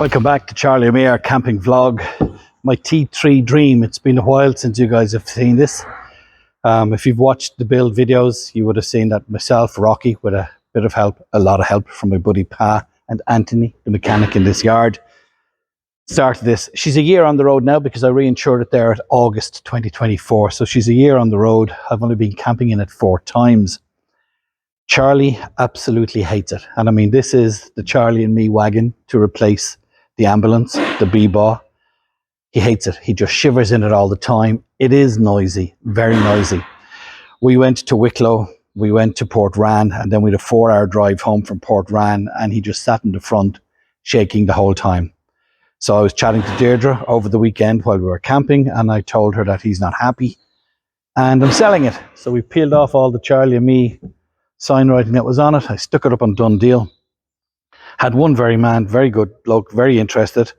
Welcome back to Charlie and me, our camping vlog. My T3 dream. It's been a while since you guys have seen this. If you've watched the build videos, you would have seen that myself, Rocky, with a bit of help, a lot of help from my buddy Pa and Anthony, the mechanic in this yard, started this. She's a year on the road now because I reinsured it there at August 2024. So she's a year on the road. I've only been camping in it 4 times. Charlie absolutely hates it. And I mean, this is the Charlie and me wagon to replace the ambulance, the B-Baw. He hates it. He just shivers in it all the time. It is noisy, very noisy. We went to Wicklow, we went to Port Rann, and then we had a 4-hour drive home from Port Rann, and he just sat in the front shaking the whole time. So I was chatting to Deirdre over the weekend while we were camping, and I told her that he's not happy and I'm selling it. So we peeled off all the Charlie and me sign writing that was on it. I stuck it up on Done Deal. Had one very good bloke, very interested.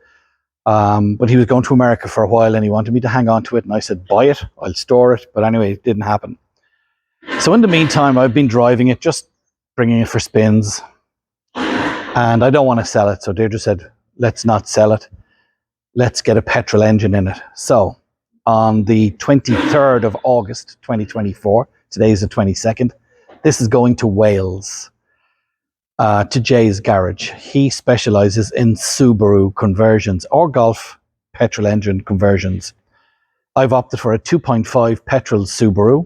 But he was going to America for a while and he wanted me to hang on to it. And I said, buy it, I'll store it. But anyway, it didn't happen. So in the meantime, I've been driving it, just bringing it for spins. And I don't want to sell it. So Deirdre said, let's not sell it. Let's get a petrol engine in it. So on the 23rd of August, 2024, today is the 22nd, this is going to Wales. To Jay's garage. He specializes in Subaru conversions or Golf petrol engine conversions. I've opted for a 2.5 petrol Subaru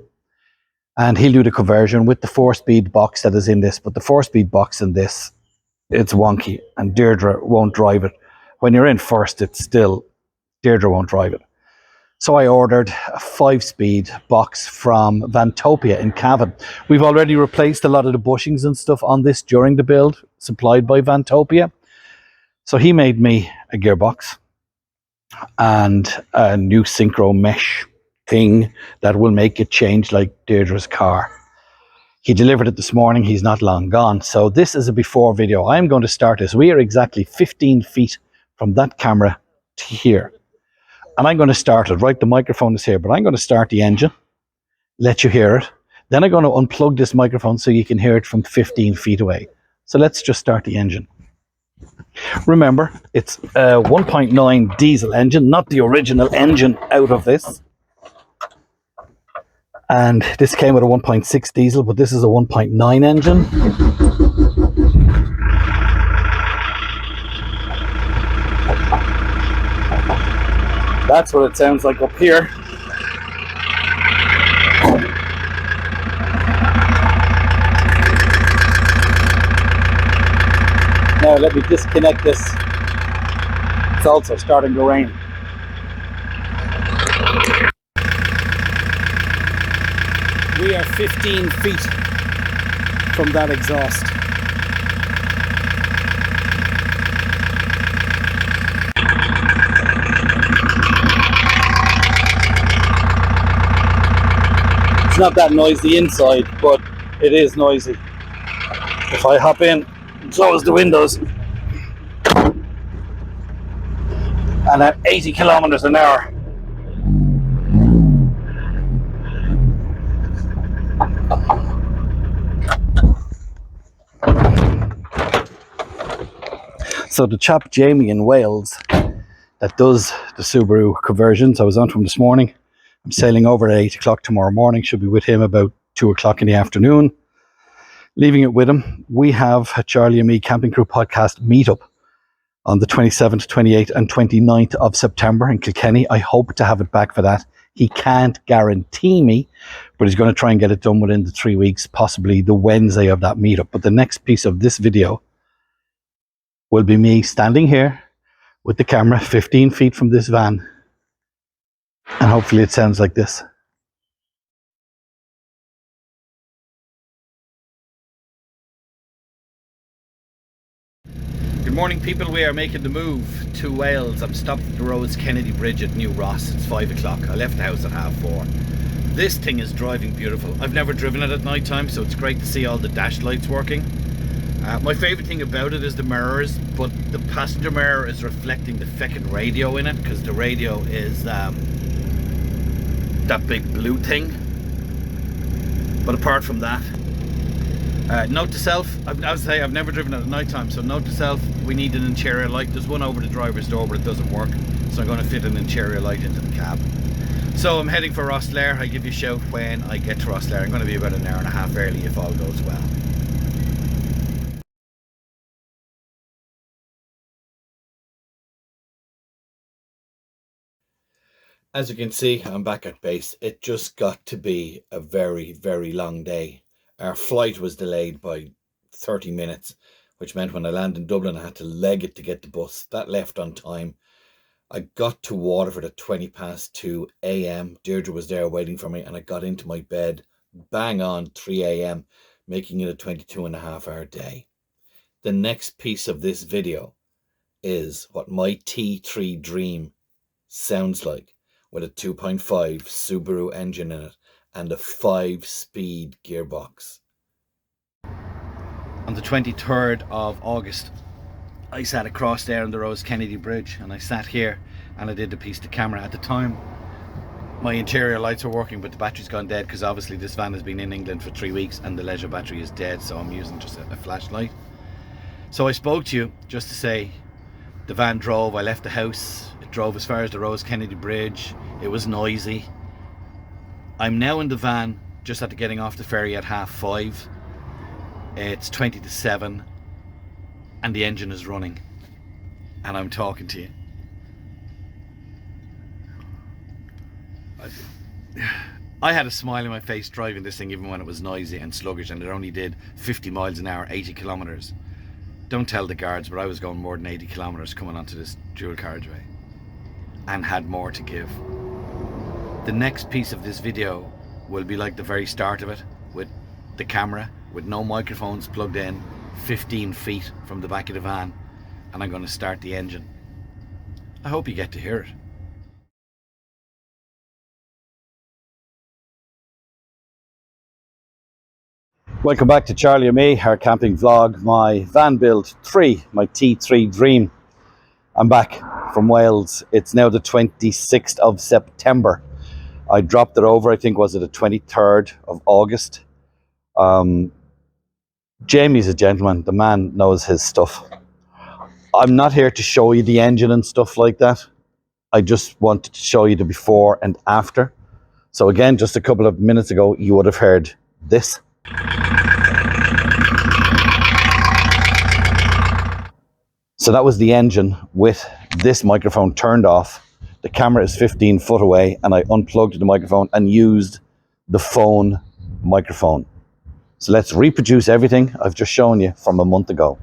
and he'll do the conversion with the 4-speed box that is in this, but the 4-speed box in this, it's wonky and Deirdre won't drive it. When you're in first, it's still, Deirdre won't drive it. So I ordered a 5-speed box from Vantopia in Cavan. We've already replaced a lot of the bushings and stuff on this during the build, supplied by Vantopia. So he made me a gearbox and a new synchro mesh thing that will make it change like Deirdre's car. He delivered it this morning. He's not long gone. So this is a before video. I'm going to start this. We are exactly 15 feet from that camera to here. And I'm going to start it, right? The microphone is here, but I'm going to start the engine, let you hear it. Then I'm going to unplug this microphone so you can hear it from 15 feet away. So let's just start the engine. Remember, it's a 1.9 diesel engine, not the original engine out of this. And this came with a 1.6 diesel, but this is a 1.9 engine. That's what it sounds like up here. Now let me disconnect this. It's also starting to rain. We are 15 feet from that exhaust. It's not that noisy inside, but it is noisy. If I hop in and close the windows, and at 80 kilometers an hour, so the chap Jamie in Wales that does the Subaru conversions, I was on to him this morning. I'm sailing over at 8 o'clock tomorrow morning. Should be with him about 2 o'clock in the afternoon. Leaving it with him. We have a Charlie and Me Camping Crew podcast meetup on the 27th, 28th and 29th of September in Kilkenny. I hope to have it back for that. He can't guarantee me, but he's going to try and get it done within the 3 weeks, possibly the Wednesday of that meetup. But the next piece of this video will be me standing here with the camera 15 feet from this van. And hopefully it sounds like this. Good morning, people. We are making the move to Wales. I'm stopped at the Rose Kennedy Bridge at New Ross. It's 5 o'clock. I left the house at 4:30. This thing is driving beautiful. I've never driven it at night time, so it's great to see all the dash lights working. My favourite thing about it is the mirrors, but the passenger mirror is reflecting the feckin' radio in it, because the radio is that big blue thing. But apart from that, Note to self, as I say, I've never driven at night time, so note to self, we need an interior light. There's one over the driver's door, but it doesn't work, so I'm going to fit an interior light into the cab. So I'm heading for Rosslare. I'll give you a shout when I get to Rosslare. I'm going to be about an hour and a half early if all goes well. As you can see, I'm back at base. It just got to be a very, very long day. Our flight was delayed by 30 minutes, which meant when I landed in Dublin, I had to leg it to get the bus. That left on time. I got to Waterford at 2:20 a.m. Deirdre was there waiting for me, and I got into my bed bang on 3 a.m., making it a 22.5-hour day. The next piece of this video is what my T3 Dream sounds like, with a 2.5 Subaru engine in it and a 5-speed gearbox. On the 23rd of August, I sat across there on the Rose Kennedy Bridge, and I sat here and I did the piece to camera. At the time, my interior lights were working, but the battery's gone dead because obviously this van has been in England for 3 weeks and the leisure battery is dead, so I'm using just a flashlight. So I spoke to you just to say the van drove, I left the house, it drove as far as the Rose Kennedy Bridge, it was noisy. I'm now in the van just after getting off the ferry at 5:30. It's 20 to 7 and the engine is running and I'm talking to you. I had a smile on my face driving this thing even when it was noisy and sluggish, and it only did 50 miles an hour, 80 kilometers. Don't tell the guards, but I was going more than 80 kilometers coming onto this dual carriageway and had more to give. The next piece of this video will be like the very start of it, with the camera, with no microphones plugged in, 15 feet from the back of the van, and I'm going to start the engine. I hope you get to hear it. Welcome back to Charlie and me, our camping vlog, my van build 3, my T3 Dream. I'm back from Wales. It's now the 26th of September. I dropped it over, I think, was it the 23rd of August. Jamie's a gentleman, the man knows his stuff. I'm not here to show you the engine and stuff like that. I just wanted to show you the before and after. So again, just a couple of minutes ago, you would have heard this. So that was the engine with this microphone turned off. The camera is 15 foot away, and I unplugged the microphone and used the phone microphone. So let's reproduce everything I've just shown you from a month ago.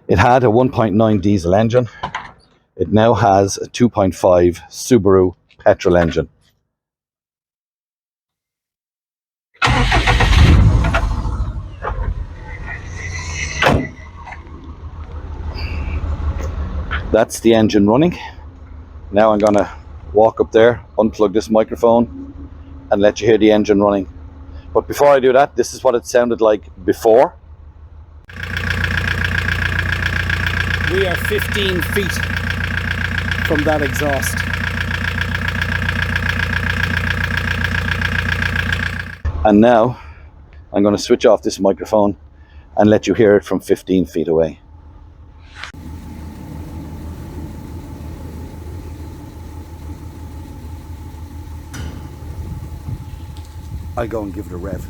It had a 1.9 diesel engine. It now has a 2.5 Subaru petrol engine. That's the engine running. Now I'm gonna walk up there, unplug this microphone, and let you hear the engine running. But before I do that, this is what it sounded like before. We are 15 feet from that exhaust. And now I'm going to switch off this microphone and let you hear it from 15 feet away. I'll go and give it a rev.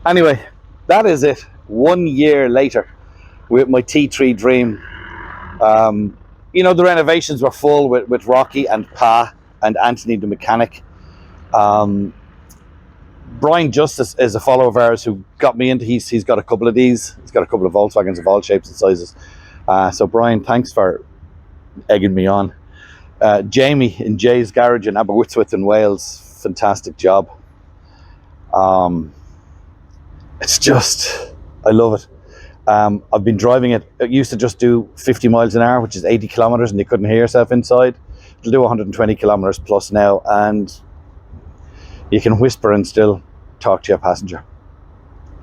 Anyway, that is it. 1 year later with my T3 Dream. You know, the renovations were full with Rocky and Pa and Anthony the mechanic. Brian Justice is a follower of ours who got me into, he's got a couple of these. He's got a couple of Volkswagens of all shapes and sizes. So Brian, thanks for egging me on. Jamie in Jay's garage in Aberystwyth in Wales, fantastic job. It's just, I love it. I've been driving it. It used to just do 50 miles an hour, which is 80 kilometers, and you couldn't hear yourself inside. It'll do 120 kilometers plus now, and you can whisper and still talk to your passenger.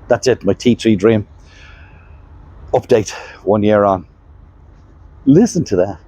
That's it, my T3 Dream. Update 1 year on. Listen to that.